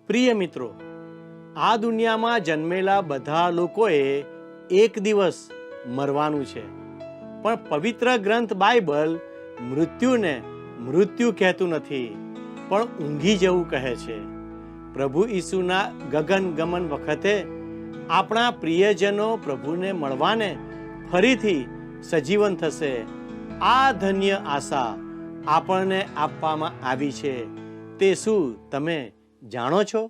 પ્રિય મિત્રો, આ દુનિયામાં જન્મેલા બધા લોકોએ એક દિવસ મરવાનું છે, પણ પવિત્ર ગ્રંથ બાઇબલ મૃત્યુને મૃત્યુ કહેતું નથી, પણ ઊંઘી જવું કહે છે. પ્રભુ ઈસુના ગગન ગમન વખતે આપણા પ્રિયજનો પ્રભુને મળવાને ફરીથી સજીવન થશે. આ ધન્ય આશા આપણને આપવામાં આવી છે. તે શું તમે જાણો છો?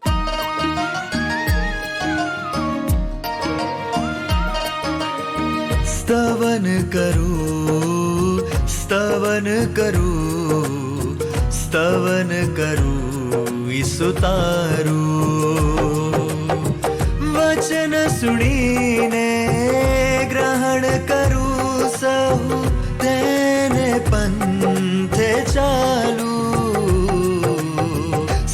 સ્તવન કરું, સ્તવન કરું, સ્તવન કરું ઈસુ તારું. વચન સુણીને ગ્રહણ કરું સહુ, તેને પંથે ચાલુ.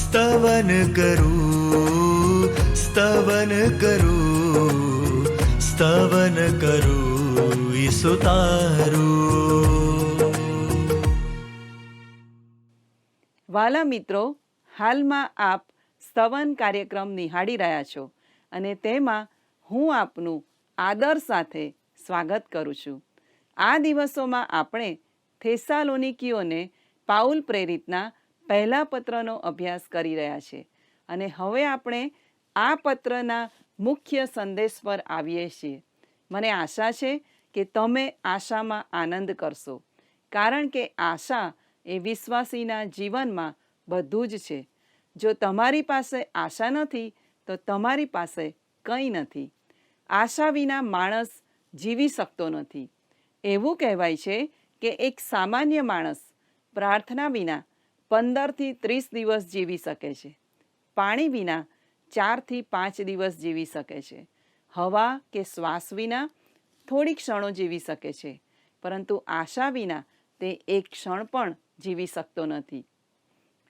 સ્તવન કરું, સ્તવન કરું, સ્તવન કરું ઈસુ તારું. વાલા મિત્રો, હાલમાં આપ સ્તવન કાર્યક્રમ નિહાળી રહ્યા છો અને તેમાં હું આપનું આદર સાથે સ્વાગત કરું છું. આ દિવસોમાં આપણે થેસાલોનિકીઓને પાઉલ પ્રેરિતના પહેલા પત્રનો અભ્યાસ કરી રહ્યા છે અને હવે આપણે આ પત્રના મુખ્ય સંદેશ પર આવીએ છીએ. મને આશા છે કે તમે આશામાં આનંદ કરશો, કારણ કે આશા એ વિશ્વાસીના જીવનમાં બધું જ છે. જો તમારી પાસે આશા નથી તો તમારી પાસે કંઈ નથી. આશા વિના માણસ જીવી શકતો નથી. એવું કહેવાય છે કે એક સામાન્ય માણસ પ્રાર્થના વિના 15 થી 30 દિવસ જીવી શકે છે. પાણી વિના 4 થી 5 દિવસ જીવી શકે છે. હવા કે શ્વાસ વિના થોડી ક્ષણો જીવી શકે છે, પરંતુ આશા વિના તે એક ક્ષણ પણ જીવી શકતો નથી.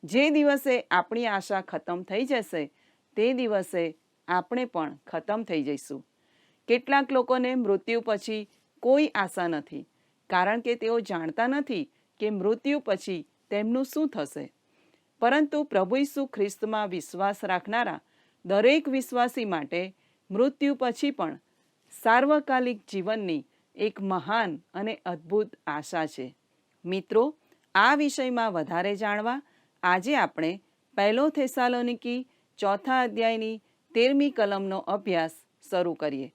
જે દિવસે આપણી આશા ખતમ થઈ જશે તે દિવસે આપણે પણ ખતમ થઈ જઈશું. કેટલાક લોકોને મૃત્યુ પછી કોઈ આશા નથી, કારણ કે તેઓ જાણતા નથી કે મૃત્યુ પછી તેમનું શું થશે. પરંતુ પ્રભુ ઈસુ ખ્રિસ્તમાં વિશ્વાસ રાખનારા દરેક વિશ્વાસી માટે મૃત્યુ પછી પણ સાર્વકાલિક જીવનની એક મહાન અને અદ્ભુત આશા છે. મિત્રો, આ વિષયમાં વધારે જાણવા આજે આપણે પહેલો થેસાલોનિકી 4 અધ્યાયની 13મી કલમનો અભ્યાસ શરૂ કરીએ.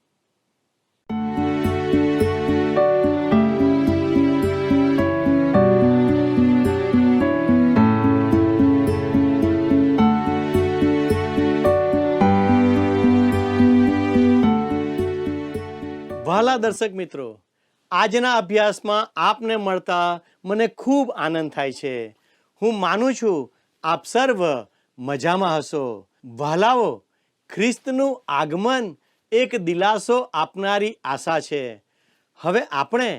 વહાલા દર્શક મિત્રો, આજના અભ્યાસમાં આપને મળતા મને ખૂબ આનંદ થાય છે. હું માનું છું આપ સર્વ મજામાં હશો. વહાલાઓ, ખ્રિસ્તનું આગમન એક દિલાસો આપનારી આશા છે. હવે આપણે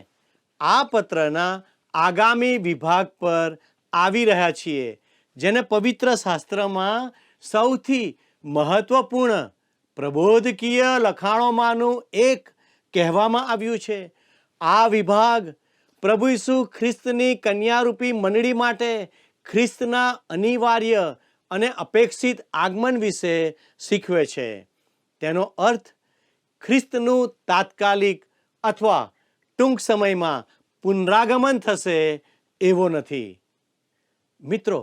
આ પત્રના આગામી વિભાગ પર આવી રહ્યા છીએ, જેને પવિત્ર શાસ્ત્રમાં સૌથી મહત્વપૂર્ણ પ્રબોધકીય લખાણોમાંનું એક કહેવામાં આવ્યું છે. આ વિભાગ પ્રભુ ઈસુ ખ્રિસ્તની કન્યારૂપી મંડળી માટે ખ્રિસ્તના અનિવાર્ય અને અપેક્ષિત આગમન વિશે શીખવે છે. તેનો અર્થ ખ્રિસ્તનું તાત્કાલિક અથવા ટૂંક સમયમાં પુનરાગમન થશે એવો નથી. મિત્રો,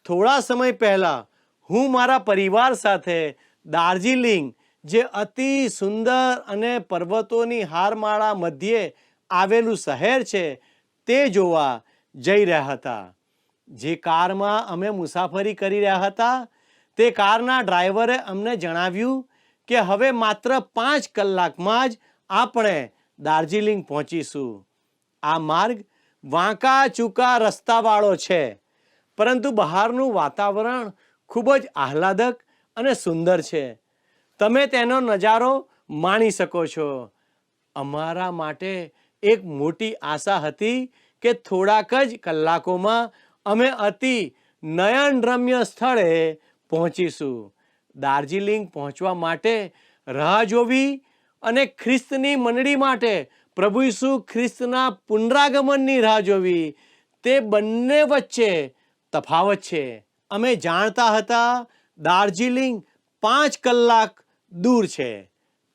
થોડા સમય પહેલાં હું મારા પરિવાર સાથે દાર્જિલિંગ, જે અતિ સુંદર અને પર્વતોની હારમાળા મધ્યે આવેલું શહેર છે, તે જોવા જઈ રહ્યા હતા. જે કારમાં અમે મુસાફરી કરી રહ્યા હતા તે કારના ડ્રાઈવરે અમને જણાવ્યું કે હવે માત્ર 5 કલાકમાં જ આપણે દાર્જિલિંગ પહોંચીશું. આ માર્ગ વાંકા ચૂકા રસ્તાવાળો છે, પરંતુ બહારનું વાતાવરણ ખૂબ જ આહલાદક અને સુંદર છે. તમે તેનો નજારો માણી શકો છો. અમારા માટે એક મોટી આશા હતી કે થોડાક જ કલાકોમાં અમે અતિ નયનરમ્ય સ્થળે પહોંચીશું. દાર્જિલિંગ પહોંચવા માટે રાહ જોવી અને ખ્રિસ્તની મંડળી માટે પ્રભુ ઈસુ ખ્રિસ્તના પુનરાગમનની રાહ જોવી, તે બંને વચ્ચે તફાવત છે. અમે જાણતા હતા દાર્જિલિંગ 5 કલાક દૂર છે.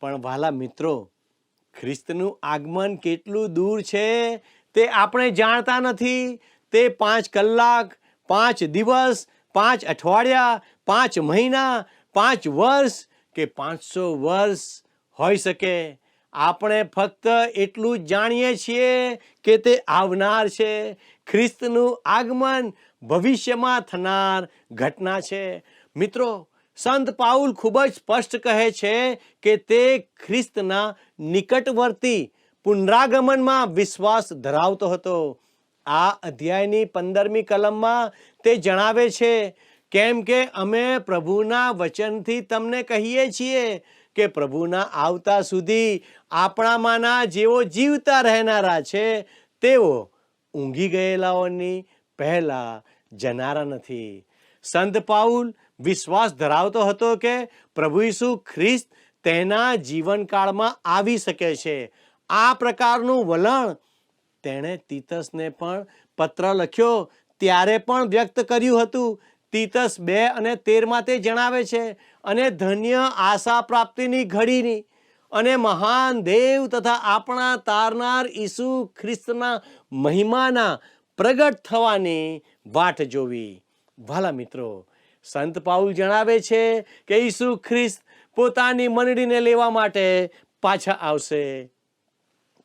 પણ વહાલા મિત્રો, ખ્રિસ્તનું આગમન કેટલું દૂર છે તે આપણે જાણતા નથી. તે 5 કલાક, 5 દિવસ, 5 અઠવાડિયા, 5 મહિના, 5 વર્ષ કે 500 વર્ષ હોઈ શકે. આપણે ફક્ત એટલું જ જાણીએ છીએ કે તે આવનાર છે. ખ્રિસ્તનું આગમન ભવિષ્યમાં થનાર ઘટના છે. મિત્રો, સંત પાઉલ ખૂબ જ સ્પષ્ટ કહે છે કે તે ખ્રિસ્તના નિકટવર્તી પુનરાગમનમાં વિશ્વાસ ધરાવતો હતો. આ અધ્યાયની 15મી કલમમાં તે જણાવે છે, કેમ કે અમે પ્રભુના વચનથી તમને કહીએ છીએ કે પ્રભુના આવતા સુધી આપણામાંના જેઓ જીવતા રહેનારા છે તેઓ ઊંઘી ગયેલાઓની પહેલા જનારા નથી. સંત પાઉલ વિશ્વાસ ધરાવતો હતો કે પ્રભુ ઈસુ ખ્રિસ્ત તેના જીવનકાળમાં આવી શકે છે. આ પ્રકારનું વલણ તેણે તીતસને પણ પત્ર લખ્યો ત્યારે પણ વ્યક્ત કર્યું હતું. તીતસ 2:13 તે જણાવે છે, અને ધન્ય આશા પ્રાપ્તિની ઘડીની અને મહાન દેવ તથા આપણા તારનાર ઈસુ ખ્રિસ્તના મહિમાના પ્રગટ થવાની વાટ જોવી. ભલા મિત્રો, સંત પાઉલ જણાવે છે કે ઈસુ ખ્રિસ્ત પોતાની મંડળીને લેવા માટે પાછા આવશે.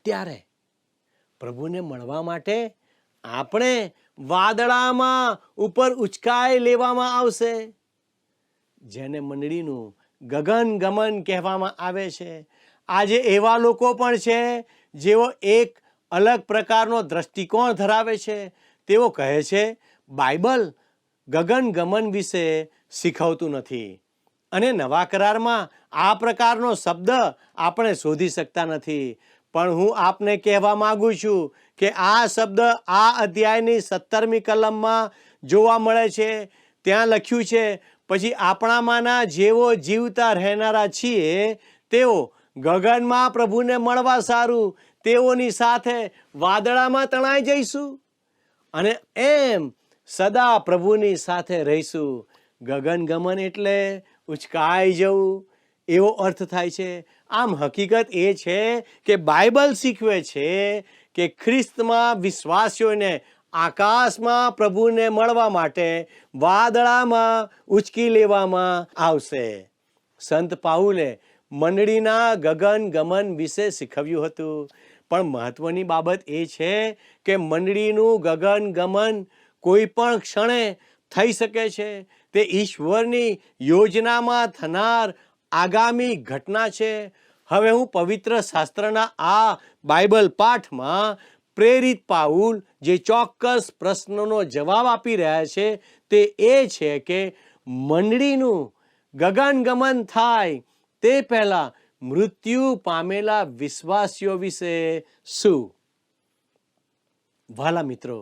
ત્યારે પ્રભુને મળવા માટે આપણે વાદળામાં ઉપર ઉચકાઈ લેવામાં આવશે, જેને મંડળીનું ગગન ગમન કહેવામાં આવે છે. આજે એવા લોકો પણ છે જેઓ એક અલગ પ્રકારનો દ્રષ્ટિકોણ ધરાવે છે. તેઓ કહે છે બાઇબલ ગગન ગમન વિશે શીખવતું નથી, અને નવા કરારમાં આ પ્રકારનો શબ્દ આપણે શોધી શકતા નથી. પણ હું આપને કહેવા માંગુ છું કે આ શબ્દ આ અધ્યાયની 17મી કલમમાં જોવા મળે છે. ત્યાં લખ્યું છે, પછી આપણામાંના જેઓ જીવતા રહેનારા છીએ તેઓ ગગનમાં પ્રભુને મળવા સારું તેઓની સાથે વાદળામાં તણાઈ જઈશું, અને એમ સદા પ્રભુની સાથે રહીશું. ગગન ગમન એટલે ઉચકાઈ જવું એવો અર્થ થાય છે. આમ હકીકત એ છે કે બાઇબલ શીખવે છે કે ખ્રિસ્તમાં વિશ્વાસીઓને આકાશમાં પ્રભુને મળવા માટે વાદળામાં ઉચકી લેવામાં આવશે. સંત પાઉલે મંડળીના ગગન ગમન વિશે શીખવ્યું હતું. પણ મહત્વની બાબત એ છે કે મંડળીનું ગગન ગમન કોઈ પણ ક્ષણે થઈ શકે છે. તે ઈશ્વરની યોજનામાં થનાર આગામી ઘટના છે. હવે હું પવિત્ર શાસ્ત્રના આ બાઇબલ પાઠમાં પ્રેરિત પાઉલ જે ચોક્કસ પ્રશ્નનો જવાબ આપી રહ્યા છે તે એ છે કે મંડળીનું ગગન ગમન થાય તે પહેલા મૃત્યુ પામેલા વિશ્વાસીઓ વિશે શું? વાલા મિત્રો,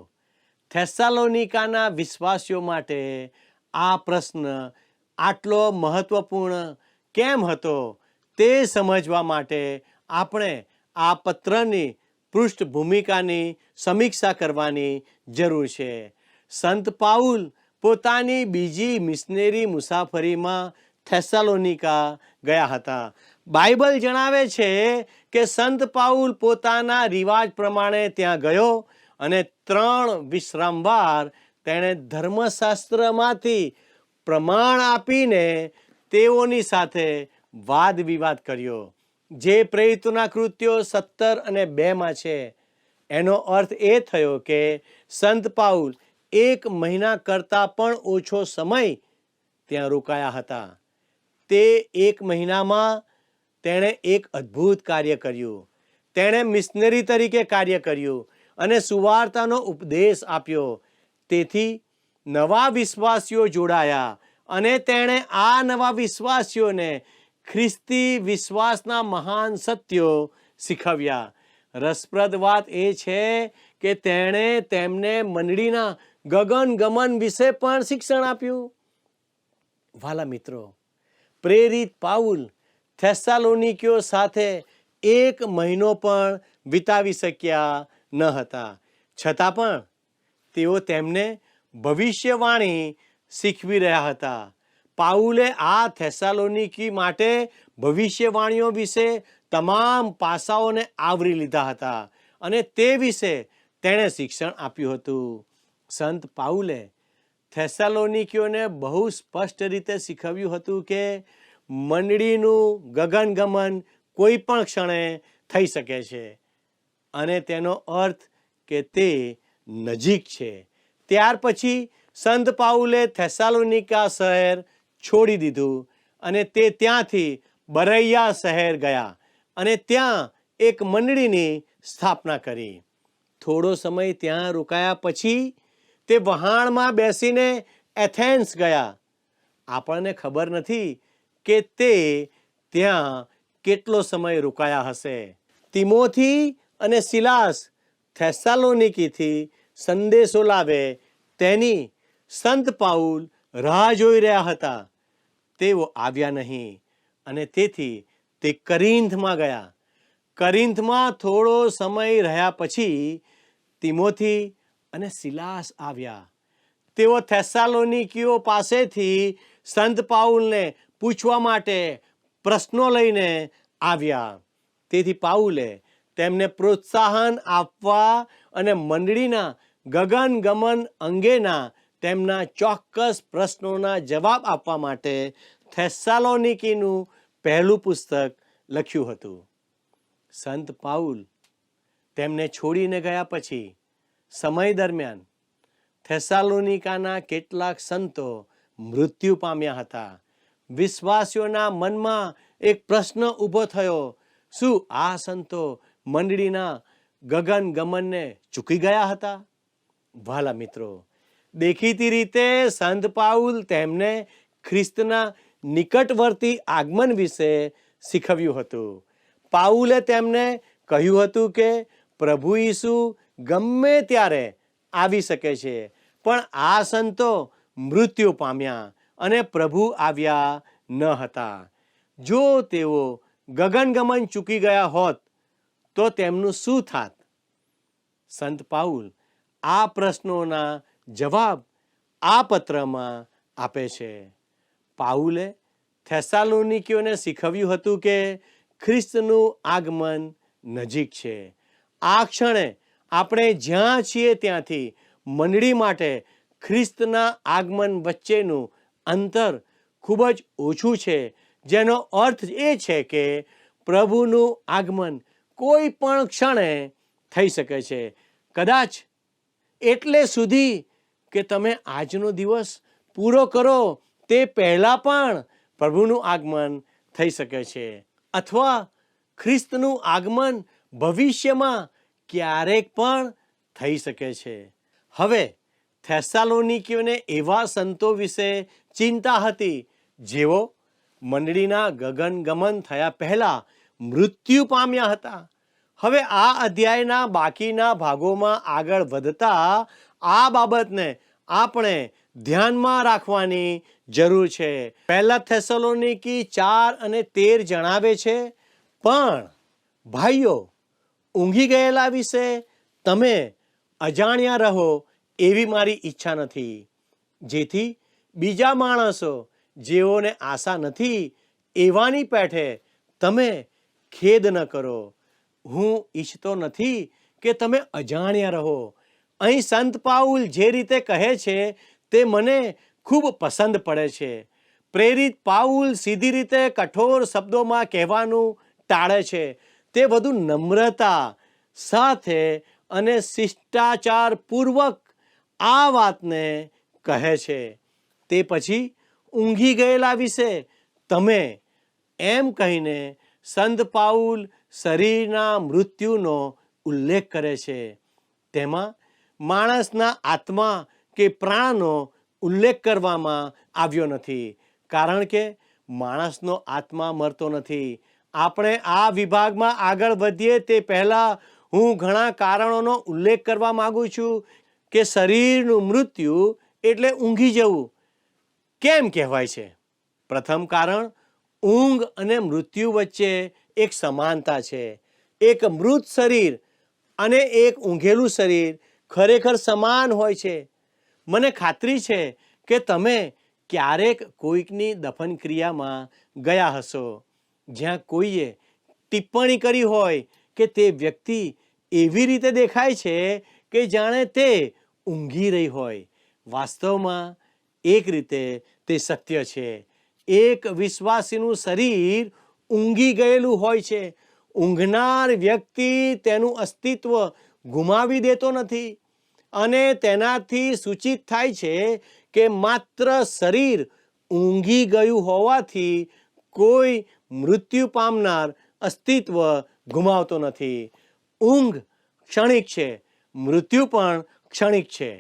થેસાલોનિકાના વિશ્વાસીઓ માટે આ પ્રશ્ન આટલો મહત્વપૂર્ણ કેમ હતો તે સમજવા માટે આપણે આ પત્રની પૃષ્ઠભૂમિકાની સમીક્ષા કરવાની જરૂર છે. સંત પાઉલ પોતાની બીજી મિશનરી મુસાફરીમાં થેસાલોનિકા ગયા હતા. બાઇબલ જણાવે છે કે સંત પાઉલ પોતાના રિવાજ પ્રમાણે ત્યાં ગયો અને 3 વિશ્રામવાર તેણે ધર્મશાસ્ત્રમાંથી પ્રમાણ આપીને તેઓની સાથે વાદ વિવાદ કર્યો, જે પ્રેરિતોના કૃત્યો 17 અને 2 છે. એનો અર્થ એ થયો કે સંત પાઉલ 1 મહિના કરતાં પણ ઓછો સમય ત્યાં રોકાયા હતા. તે 1 મહિનામાં તેણે એક અદ્ભુત કાર્ય કર્યું. તેણે મિશનરી તરીકે કાર્ય કર્યું અને સુવાર્તાનો ઉપદેશ આપ્યો. તેથી નવા વિશ્વાસીઓ જોડાયા અને તેણે આ નવા વિશ્વાસીઓને ખ્રિસ્તી વિશ્વાસના મહાન સત્યો શીખવ્યા. રસપ્રદ વાત એ છે કે તેણે તેમને મંડળીના ગગન ગમન વિશે પણ શિક્ષણ આપ્યું. વાલા મિત્રો, પ્રેરિત પાઉલ થેસાલોનિકીઓ સાથે 1 મહિનો પણ વિતાવી શક્યા ન હતા. છતાં પણ તેઓ તેમને ભવિષ્યવાણી શીખવી રહ્યા હતા. પાઉલે આ થેસાલોનિકી માટે ભવિષ્યવાણીઓ વિશે તમામ પાસાઓને આવરી લીધા હતા અને તે વિશે તેણે શિક્ષણ આપ્યું હતું. સંત પાઉલે થેસાલોનિકીઓને બહુ સ્પષ્ટ રીતે શીખવ્યું હતું કે મંડળીનું ગગનગમન કોઈ પણ ક્ષણે થઈ શકે છે અને તેનો અર્થ કે તે નજીક છે. ત્યાર પછી સંત પાઉલે થેસાલોનિકા શહેર છોડી દીધું અને તે ત્યાંથી બરૈયા શહેર ગયા અને ત્યાં એક મંડળીની સ્થાપના કરી. થોડો સમય ત્યાં રોકાયા પછી તે વહાણમાં બેસીને એથેન્સ ગયા. આપણને ખબર નથી કે તે ત્યાં કેટલો સમય રોકાયા હશે. તિમોથી અને સિલાસ થેસાલોનિકીથી સંદેશો લાવે તેની સંત પાઉલ રાહ જોઈ રહ્યા હતા. તેઓ આવ્યા નહીં અને તેથી તે કરિન્થમાં ગયા. કરિન્થમાં થોડો સમય રહ્યા પછી તિમોથી અને સિલાસ આવ્યા. તેઓ થેસાલોનિકીઓ પાસેથી સંત પાઉલને પૂછવા માટે પ્રશ્નો લઈને આવ્યા. તેથી પાઉલે તેમને પ્રોત્સાહન આપવા અને મંડળીના ગગનગમન અંગેના તેમના ચોક્કસ પ્રશ્નોના જવાબ આપવા માટે થેસાલોનિકીનું પહેલું પુસ્તક લખ્યું હતું. સંત પાઉલ તેમને છોડીને ગયા પછી સમય દરમિયાન થેસાલોનિકાના કેટલાક સંતો મૃત્યુ પામ્યા હતા. વિશ્વાસીઓના મનમાં એક પ્રશ્ન ઊભો થયો, શું આ સંતો મંડળીના ગગનગમનને ચૂકી ગયા હતા? વહાલા મિત્રો, દેખીતી રીતે સંત પાઉલ તેમને ખ્રિસ્તના નિકટવર્તી આગમન વિશે શીખવ્યું હતું. પાઉલે તેમને કહ્યું હતું કે પ્રભુ ઈસુ ગમે ત્યારે આવી શકે છે, પણ આ સંતો મૃત્યુ પામ્યા અને પ્રભુ આવ્યા ન હતા. જો તેઓ ગગનગમન ચૂકી ગયા હોત તો તેમનું શું થાત? સંત પાઉલ આ પ્રશ્નોના જવાબ આ પત્રમાં આપે છે. પાઉલે થેસાલોનિકીઓને શીખવ્યું હતું કે ખ્રિસ્તનું આગમન નજીક છે. આ ક્ષણે આપણે જ્યાં છીએ ત્યાંથી મંડળી માટે ખ્રિસ્તના આગમન વચ્ચેનું અંતર ખૂબ જ ઓછું છે, જેનો અર્થ એ છે કે પ્રભુનું આગમન કોઈ પણ ક્ષણે થઈ શકે છે. કદાચ એટલે સુધી કે તમે આજનો દિવસ પૂરો કરો તે પહેલાં પણ પ્રભુનું આગમન થઈ શકે છે, અથવા ખ્રિસ્તનું આગમન ભવિષ્યમાં ક્યારેક પણ થઈ શકે છે. હવે થેસાલોનિકીઓને એવા સંતો વિશે ચિંતા હતી જેઓ મંડળીના ગગનગમન થયા પહેલા મૃત્યુ પામ્યા હતા. હવે આ અધ્યાયના બાકીના ભાગોમાં આગળ વધતા આ બાબતને આપણે ધ્યાનમાં રાખવાની જરૂર છે. પહેલા થેસાલોનિકી 4:13 જણાવે છે, પણ ભાઈઓ, ઊંઘી ગયેલા વિશે તમે અજાણ્યા રહો એવી મારી ઈચ્છા નથી, જેથી બીજા માણસો જેઓને આશા નથી એવાની પેઠે તમે ખેદ ન કરો. હું ઈચ્છતો નથી કે તમે અજાણ્યા રહો. અહીં સંત પાઉલ જે રીતે કહે છે તે મને ખૂબ પસંદ પડે છે. પ્રેરિત પાઉલ સીધી રીતે કઠોર શબ્દોમાં કહેવાનું ટાળે છે. તે વધુ નમ્રતા સાથે અને શિષ્ટાચારપૂર્વક આ વાતને કહે છે. તે પછી ઊંઘી ગયેલા વિશે તમે એમ કહીને સંત પાઉલ શરીરના મૃત્યુનો ઉલ્લેખ કરે છે. તેમાં માણસના આત્મા કે પ્રાણનો ઉલ્લેખ કરવામાં આવ્યો નથી, કારણ કે માણસનો આત્મા મરતો નથી. આપણે આ વિભાગમાં આગળ વધીએ તે પહેલાં હું ઘણા કારણોનો ઉલ્લેખ કરવા માગું છું કે શરીરનું મૃત્યુ એટલે ઊંઘી જવું કેમ કહેવાય છે. પ્રથમ કારણ, ઊંઘ અને મૃત્યુ વચ્ચે એક સમાનતા છે. એક મૃત શરીર અને એક ઊંઘેલું શરીર ખરેખર સમાન હોય છે. મને ખાતરી છે કે તમે ક્યારેક કોઈકની દફન ક્રિયામાં ગયા હશો જ્યાં કોઈએ ટિપ્પણી કરી હોય કે તે વ્યક્તિ એવી રીતે દેખાય છે કે જાણે તે ઊંઘી રહી હોય. વાસ્તવમાં એક રીતે તે સત્ય છે. એક વિશ્વાસીનું શરીર ઊંઘી ગયેલું હોય છે. ઊંઘનાર વ્યક્તિ તેનું અસ્તિત્વ ગુમાવી દેતો નથી અને તેનાથી સૂચિત થાય છે કે માત્ર શરીર ઊંઘી ગયું હોવાથી કોઈ મૃત્યુ પામનાર અસ્તિત્વ ગુમાવતો નથી. ઊંઘ ક્ષણિક છે, મૃત્યુ પણ ક્ષણિક છે.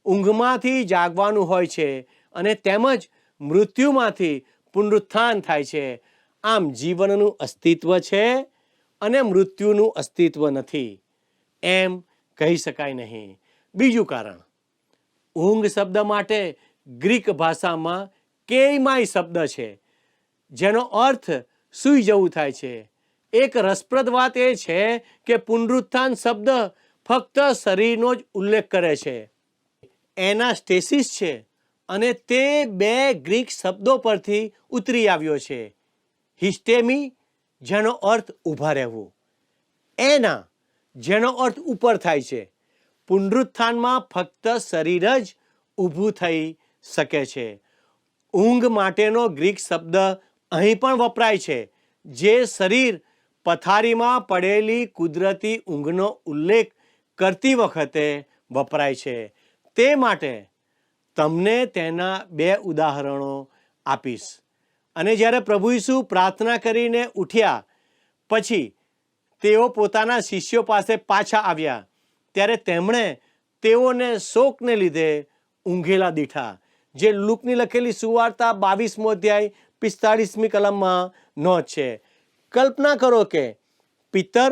ઊંઘમાંથી જાગવાનું હોય છે અને તેમજ મૃત્યુમાંથી પુનરુત્થાન થાય છે. આમ જીવનનું અસ્તિત્વ છે અને મૃત્યુનું અસ્તિત્વ નથી એમ કહી શકાય નહીં. બીજું કારણ, ઊંઘ શબ્દ માટે ગ્રીક ભાષામાં કેઇમાઈ શબ્દ છે જેનો અર્થ સૂઈ જવું થાય છે. એક રસપ્રદ વાત એ છે કે પુનરુત્થાન શબ્દ ફક્ત શરીરનો જ ઉલ્લેખ કરે છે. એનાસ્ટેસિસ છે અને તે બે ગ્રીક શબ્દો પરથી ઉતરી આવ્યો છે. હિસ્ટેમી જેનો અર્થ ઊભા રહેવું, એના જેનો અર્થ ઉપર થાય છે. પુનરુત્થાનમાં ફક્ત શરીર જ ઊભું થઈ શકે છે. ઊંઘ માટેનો ગ્રીક શબ્દ અહીં પણ વપરાય છે જે શરીર પથારીમાં પડેલી કુદરતી ઊંઘનો ઉલ્લેખ કરતી વખતે વપરાય છે. તે માટે તમને તેના બે ઉદાહરણો આપીશ. અને જ્યારે પ્રભુ ઈસુ પ્રાર્થના કરીને ઉઠ્યા પછી તેઓ પોતાના શિષ્યો પાસે પાછા આવ્યા ત્યારે તેમણે તેઓને શોકને લીધે ઊંઘેલા દીઠા, જે લૂકની લખેલી સુવાર્તા 22મો અધ્યાય 45મી કલમમાં નોંધ છે. કલ્પના કરો કે પિતર,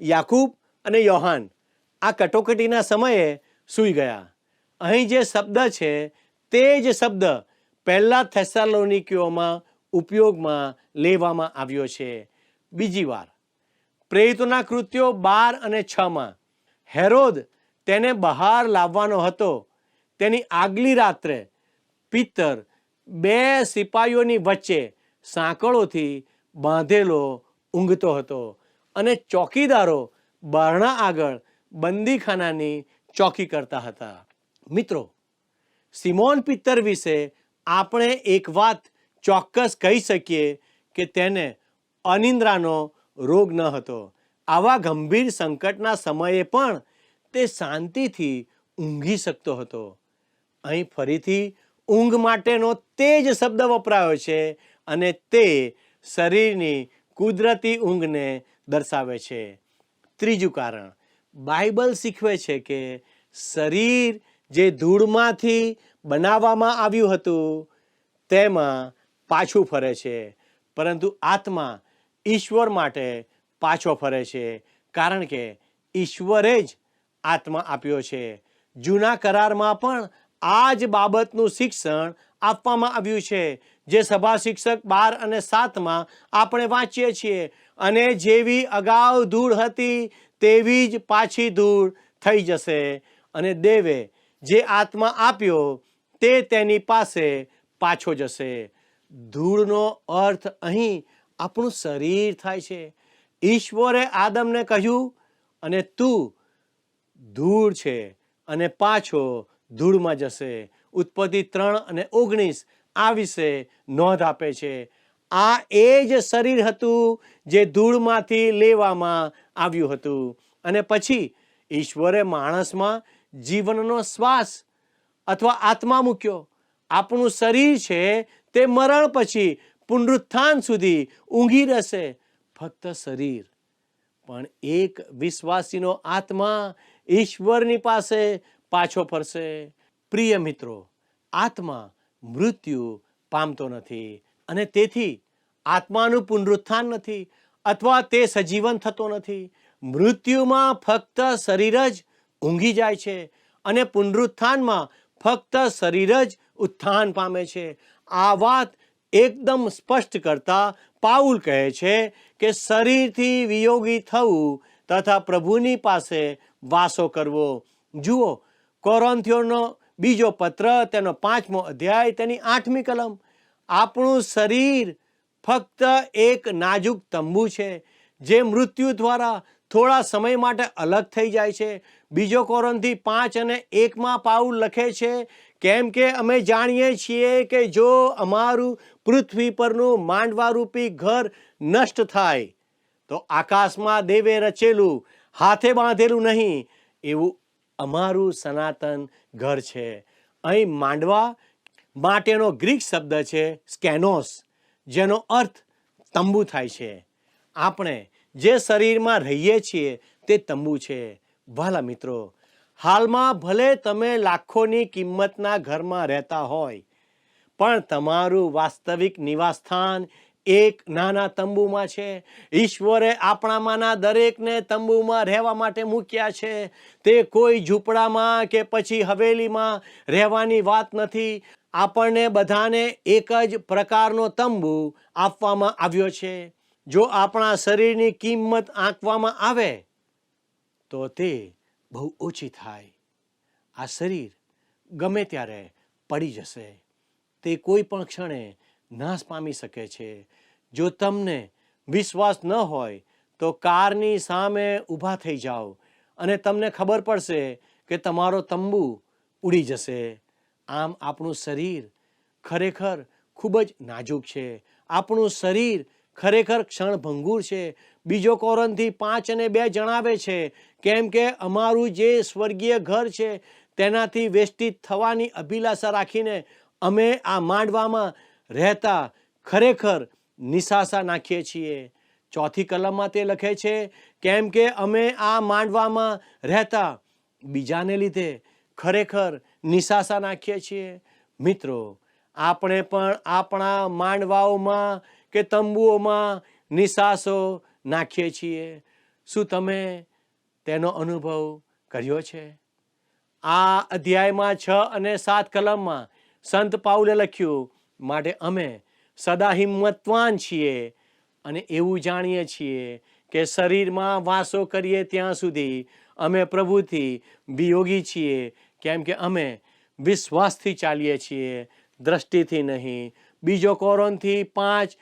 યાકૂબ અને યોહાન આ કટોકટીના સમયે સૂઈ ગયા. અહીં જે શબ્દ છે તે જ શબ્દ પહેલા થેસાલોનિકીઓમાં ઉપયોગમાં લેવામાં આવ્યો છે. બીજી વાર પ્રેરિતોના કૃત્યો 12 અને 6માં હેરોદ તેને બહાર લાવવાનો હતો તેની આગલી રાત્રે પિતર બે સિપાહીઓની વચ્ચે સાંકળોથી બાંધેલો ઊંઘતો હતો અને ચોકીદારો બારણા આગળ બંદીખાનાની ચોકી કરતા હતા. મિત્રો, સિમોન પિત્તર વિશે આપણે એક વાત ચોક્કસ કહી શકીએ કે તેને અનિંદ્રાનો રોગ ન હતો. આવા ગંભીર સંકટના સમયે પણ તે શાંતિથી ઊંઘી શકતો હતો. અહીં ફરીથી ઊંઘ માટેનો તે જ શબ્દ વપરાયો છે અને તે શરીરની કુદરતી ઊંઘને દર્શાવે છે. ત્રીજું કારણ, બાઇબલ શીખવે છે કે શરીર જે ધૂળમાંથી બનાવવામાં આવ્યું હતું તેમાં પાછું ફરે છે, પરંતુ આત્મા ઈશ્વર માટે પાછો ફરે છે કારણ કે ઈશ્વરે જ આત્મા આપ્યો છે. જૂના કરારમાં પણ આ જ બાબતનું શિક્ષણ આપવામાં આવ્યું છે જે સભા શિક્ષક 12 અને 7માં આપણે વાંચીએ છીએ. અને જેવી અગાઉ ધૂળ હતી તેવી જ પાછી ધૂળ થઈ જશે અને દેવે જે આત્મા આપ્યો તે તેની પાસે પાછો જશે. ધૂળનો અર્થ અહીં આપણું શરીર થાય છે. ઈશ્વરે આદમને કહ્યું, અને તું ધૂળ છે અને પાછો ધૂળમાં જશે. ઉત્પત્તિ 3 અને 19 આ વિશે નોંધ આપે છે. આ એ જ શરીર હતું જે ધૂળમાંથી લેવામાં આવ્યું હતું અને પછી ઈશ્વરે માણસમાં જીવનનો શ્વાસ અથવા આત્મા મૂક્યો. આપણું શરીર છે તે મરણ પછી પુનરુત્થાન સુધી ઊંઘી રહેશે. ફક્ત શરીર, પણ એક વિશ્વાસીનો આત્મા ઈશ્વરની પાસે પાછો ફરશે. પ્રિય મિત્રો, આત્મા મૃત્યુ પામતો નથી અને તેથી આત્માનું પુનરુત્થાન નથી અથવા તે સજીવન થતો નથી. મૃત્યુમાં ફક્ત શરીર જ ઊંઘી જાય છે અને પુનરુત્થાનમાં ફક્ત શરીર જ ઉત્થાન પામે છે. આ વાત એકદમ સ્પષ્ટ કરતા પાઉલ કહે છે કે શરીરથી વિયોગી થવું તથા પ્રભુની પાસે વાસો કરવો. જુઓ, કોરિન્થીયોનો બીજો પત્ર તેનો 5મો અધ્યાય તેની 8મી કલમ. આપણું શરીર ફક્ત એક નાજુક તંબુ છે જે મૃત્યુ દ્વારા થોડા સમય માટે અલગ થઈ જાય છે. બીજો કોરિન્થી 5 અને 1માં પાઉલ લખે છે, કેમ કે અમે જાણીએ છીએ કે જો અમારું પૃથ્વી પરનું માંડવારૂપી ઘર નષ્ટ થાય તો આકાશમાં દેવે રચેલું, હાથે બાંધેલું નહીં એવું અમારું સનાતન ઘર છે. અહીં માંડવા માટેનો ગ્રીક શબ્દ છે સ્કેનોસ, જેનો અર્થ તંબુ થાય છે. આપણે જે શરીરમાં રહીએ છીએ તે તંબુ છે. વહાલા મિત્રો, હાલમાં ભલે તમે લાખોની કિંમતના ઘરમાં રહેતા હોય, પણ તમારું વાસ્તવિક નિવાસસ્થાન એક નાના તંબુમાં છે. ઈશ્વરે આપણામાંના દરેકને તંબુમાં રહેવા માટે મૂક્યા છે. તે કોઈ ઝૂંપડામાં કે પછી હવેલીમાં રહેવાની વાત નથી. આપણને બધાને એક જ પ્રકારનો તંબુ આપવામાં આવ્યો છે. જો આપણા શરીરની કિંમત આંકવામાં આવે તો તે બહુ ઓછી થાય. આ શરીર ગમે ત્યારે પડી જશે. તે કોઈ પણ ક્ષણે નાશ પામી શકે છે. જો તમને વિશ્વાસ ન હોય તો કારની સામે ઊભા થઈ જાઓ અને તમને ખબર પડશે કે તમારો તંબુ ઉડી જશે. આમ આપણું શરીર ખરેખર ખૂબ જ નાજુક છે. આપણું શરીર ખરેખર ક્ષણભંગુર છે. બીજો કોરિન્થી 5 અને 2 જણાવે છે, કેમ કે અમારું જે સ્વર્ગીય ઘર છે તેનાથી વેષ્ટિત થવાની અભિલાષા રાખીને અમે આ માંડવામાં રહેતા ખરેખર નિશાસા નાખીએ છીએ. 4થી કલમમાં તે લખે છે, કેમ કે અમે આ માંડવામાં રહેતા બીજાને લીધે ખરેખર નિશાસા નાખીએ છીએ. મિત્રો, આપણે પણ આપણા માંડવાઓમાં કે તંબુઓમાં નિશાસો નાખીએ છીએ. શું તમે તેનો અનુભવ કર્યો છે? આ અધ્યાયમાં 6 અને 7 કલમમાં સંત પાઉલે લખ્યું, માટે અમે સદા હિંમતવાન છીએ અને એવું જાણીએ છીએ કે શરીરમાં વાસો કરીએ ત્યાં સુધી અમે પ્રભુથી વિયોગી છીએ, કેમ કે અમે વિશ્વાસથી ચાલીએ છીએ, દ્રષ્ટિથી નહીં. બીજો કોરિન્થી 5,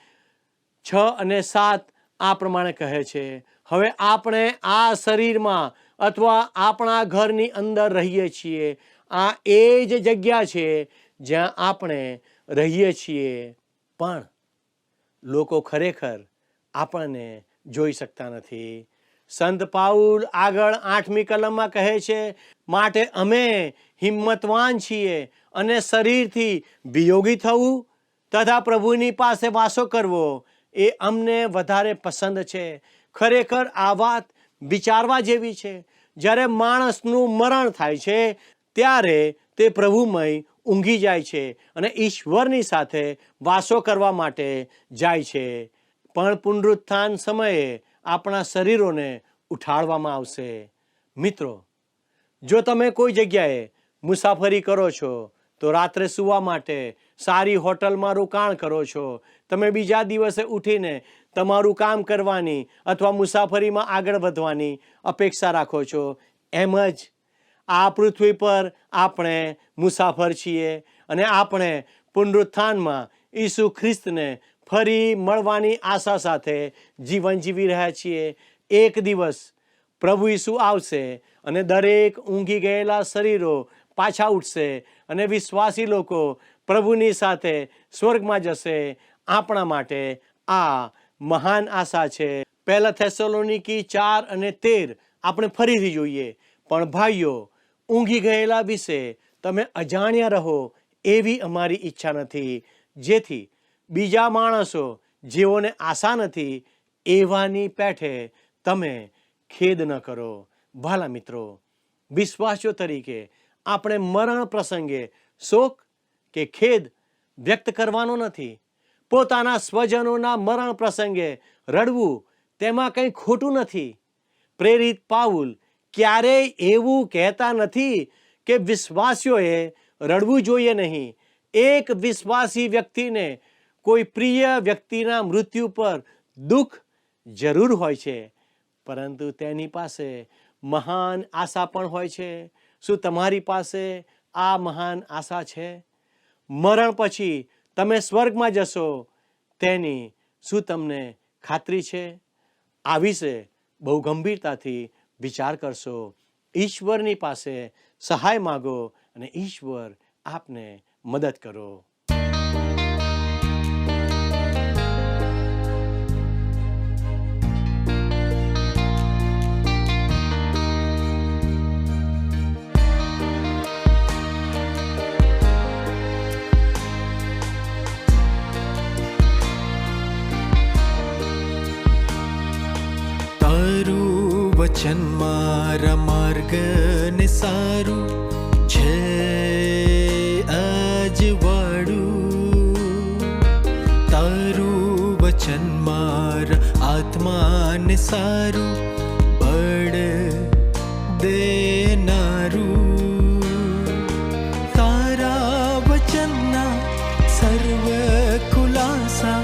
6 અને 7 આ પ્રમાણે કહે છે, હવે આપણે આ શરીરમાં અથવા આપણા ઘરની અંદર રહીએ છીએ. આ એ જ જગ્યા છે જ્યાં આપણે રહીએ છીએ, પણ લોકો ખરેખર આપણને જોઈ શકતા નથી. સંત પાઉલ આગળ 8મી કલમમાં કહે છે, માટે અમે હિંમતવાન છીએ અને શરીરથી વિયોગી થવું તથા પ્રભુની પાસે વાસો કરવો એ અમને વધારે પસંદ છે. ખરેખર આ વાત વિચારવા જેવી છે. જ્યારે માણસનું મરણ થાય છે ત્યારે તે પ્રભુમય ઊંઘી જાય છે અને ઈશ્વરની સાથે વાસો કરવા માટે જાય છે. પણ પુનરુત્થાન સમયે આપણા શરીરોને ઉઠાડવામાં આવશે. મિત્રો, જો તમે કોઈ જગ્યાએ મુસાફરી કરો છો તો રાત્રે સૂવા માટે સારી હોટલમાં રોકાણ કરો છો. તમે બીજા દિવસે ઉઠીને તમારું કામ કરવાની અથવા મુસાફરીમાં આગળ વધવાની અપેક્ષા રાખો છો. એમ જ આ પૃથ્વી પર આપણે મુસાફર છીએ અને આપણે પુનરુત્થાનમાં ઈસુ ખ્રિસ્તને ફરી મળવાની આશા સાથે જીવન જીવી રહ્યા છીએ. એક દિવસ પ્રભુ ઈસુ આવશે અને દરેક ઊંઘી ગયેલા શરીરો પાછા ઉઠશે અને વિશ્વાસી લોકો પ્રભુની સાથે સ્વર્ગમાં જશે. આપણા માટે આ મહાન આશા છે. 1 થેસલોનિકી 4 અને 13 આપણે ફરીથી જોઈએ. પણ ભાઈઓ, ઊંઘી ગયેલા વિશે તમે અજાણ્યા રહો એવી અમારી ઈચ્છા નથી, જેથી બીજા માણસો જેઓને આશા નથી એવાની પેઠે તમે ખેદ ન કરો. ભલા મિત્રો, વિશ્વાસીઓ તરીકે આપણે મરણ પ્રસંગે શોક કે ખેદ વ્યક્ત કરવાનો નથી. પોતાના સ્વજનોના મરણ પ્રસંગે રડવું તેમાં કંઈ ખોટું નથી. પ્રેરિત પાઉલ ક્યારેય એવું કહેતા નથી કે વિશ્વાસીઓએ રડવું જોઈએ નહીં. એક વિશ્વાસી વ્યક્તિને કોઈ પ્રિય વ્યક્તિના મૃત્યુ પર દુઃખ જરૂર હોય છે, પરંતુ તેની પાસે મહાન આશા પણ હોય છે. શું તમારી પાસે આ મહાન આશા છે? મરણ પછી તમે સ્વર્ગમાં જશો તેની શું તમને ખાતરી છે? આ વિશે બહુ ગંભીરતાથી વિચાર કરશો. ઈશ્વરની પાસે સહાય માગો અને ઈશ્વર આપને મદદ કરો. તારું વચન મારા માર્ગને સારું છે અજવાળું. તારું વચન મારા આત્માને સારું બળ દેનારું. તારા વચનના સર્વ ખુલાસા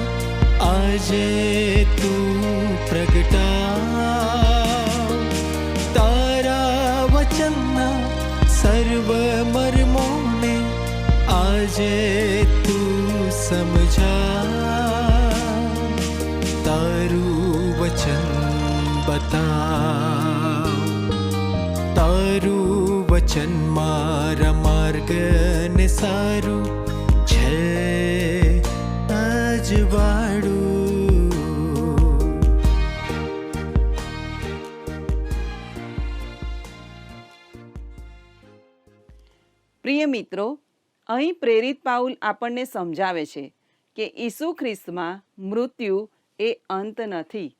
આજે તું પ્રગટાવ. તારા વચનના સર્વ મર્મોને આજે તું સમજાવ. તારું વચન બતાવ. તારું વચન મારા માર્ગને સારું છે અજવાળું. પ્રિય મિત્રો, અહીં પ્રેરિત પાઉલ આપણને સમજાવે છે કે ઈસુ ખ્રિસ્તમાં મૃત્યુ એ અંત નથી.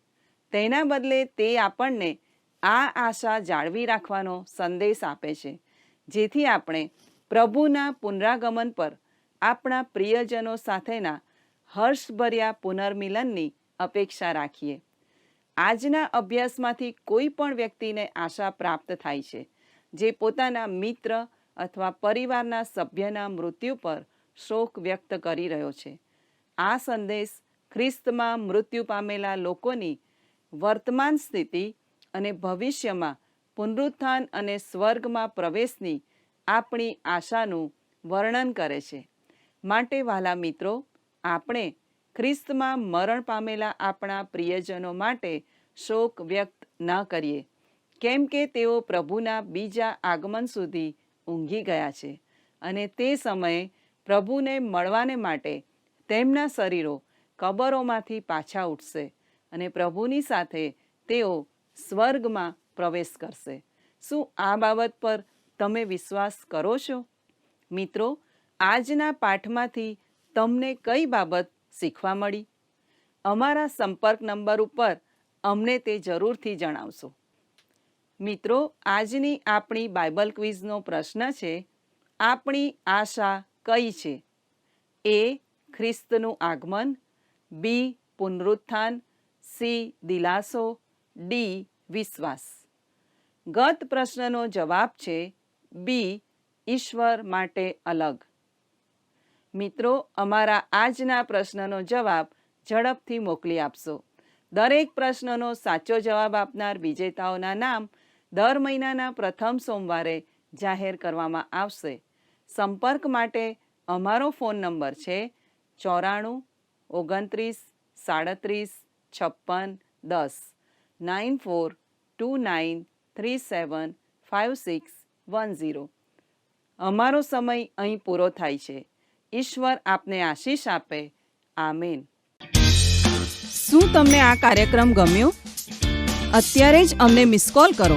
તેના બદલે તે આપણને આ આશા જાળવી રાખવાનો સંદેશ આપે છે, જેથી આપણે પ્રભુના પુનરાગમન પર આપણા પ્રિયજનો સાથેના હર્ષભર્યા પુનર્મિલનની અપેક્ષા રાખીએ. આજના અભ્યાસમાંથી કોઈ પણ વ્યક્તિને આશા પ્રાપ્ત થાય છે જે પોતાના મિત્ર અથવા પરિવારના સભ્યના મૃત્યુ પર શોક વ્યક્ત કરી રહ્યો છે. આ સંદેશ ખ્રિસ્તમાં મૃત્યુ પામેલા લોકોની વર્તમાન સ્થિતિ અને ભવિષ્યમાં પુનરુત્થાન અને સ્વર્ગમાં પ્રવેશની આપણી આશાનું વર્ણન કરે છે. માટે વહાલા મિત્રો, આપણે ખ્રિસ્તમાં મરણ પામેલા આપણા પ્રિયજનો માટે શોક વ્યક્ત ન કરીએ, કેમ કે તેઓ પ્રભુના બીજા આગમન સુધી ઊંઘી ગયા છે અને તે સમયે પ્રભુને મળવાને માટે તેમના શરીરો કબરોમાંથી પાછા ઉઠશે અને પ્રભુની સાથે તેઓ સ્વર્ગમાં પ્રવેશ કરશે. શું આ બાબત પર તમે વિશ્વાસ કરો છો? મિત્રો, આજના પાઠમાંથી તમને કઈ બાબત શીખવા મળી? અમારા સંપર્ક નંબર ઉપર અમને તે જરૂરથી જણાવશો. મિત્રો, આજની આપણી બાઇબલ ક્વિઝનો પ્રશ્ન છે, આપણી આશા કઈ છે? એ. ખ્રિસ્તનું આગમન, બી. પુનરુત્થાન, સી. દિલાસો, ડી. વિશ્વાસ. ગત પ્રશ્નનો જવાબ છે બી. ઈશ્વર માટે અલગ. મિત્રો, અમારા આજના પ્રશ્નનો જવાબ ઝડપથી મોકલી આપશો. દરેક પ્રશ્નનો સાચો જવાબ આપનાર વિજેતાઓના નામ દર મહિનાના પ્રથમ સોમવારે જાહેર કરવામાં આવશે. સંપર્ક માટે અમારો ફોન નંબર છે 94 29 37 56 10 9429375610. અમારો સમય અહીં પૂરો થાય છે. ઈશ્વર આપને આશીષ આપે. આમેન. શું તમને આ કાર્યક્રમ ગમ્યો? અત્યારે જ અમને મિસ કોલ કરો.